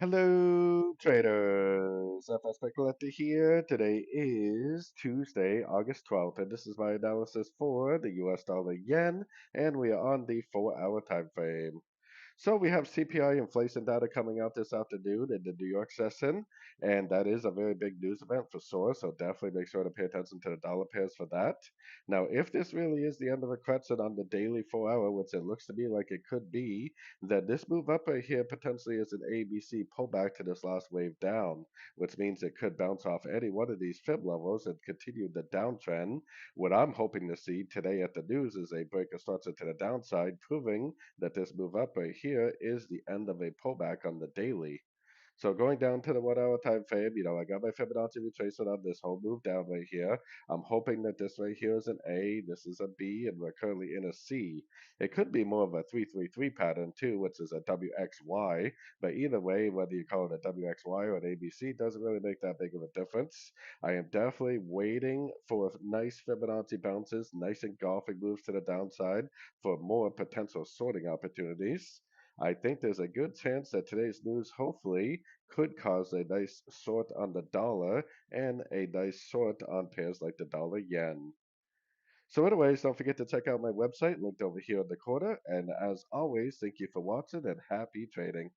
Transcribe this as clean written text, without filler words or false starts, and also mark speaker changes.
Speaker 1: Hello, traders. FX Pip Collector here. Today is Tuesday, August 12th, and this is my analysis for the US dollar yen, and we are on the 4-hour time frame. So we have CPI inflation data coming out this afternoon in the New York session, and that is a very big news event for SOAR, so definitely make sure to pay attention to the dollar pairs for that. Now, if this really is the end of a correction on the daily 4-hour, which it looks to me like it could be, then this move up right here potentially is an ABC pullback to this last wave down, which means it could bounce off any one of these fib levels and continue the downtrend. What I'm hoping to see today at the news is a break of structure to the downside, proving that this move up right here is the end of a pullback on the daily. So going down to the 1 hour time frame, I got my Fibonacci retracement on this whole move down right here. I'm hoping that this right here is an A, this is a B, and we're currently in a C. It could be more of a 333 pattern too, which is a WXY. But either way, whether you call it a WXY or an ABC, doesn't really make that big of a difference. I am definitely waiting for nice Fibonacci bounces, nice engulfing moves to the downside for more potential sorting opportunities. I think there's a good chance that today's news hopefully could cause a nice short on the dollar and a nice short on pairs like the dollar yen. So, anyways, don't forget to check out my website linked over here in the corner. And as always, thank you for watching and happy trading.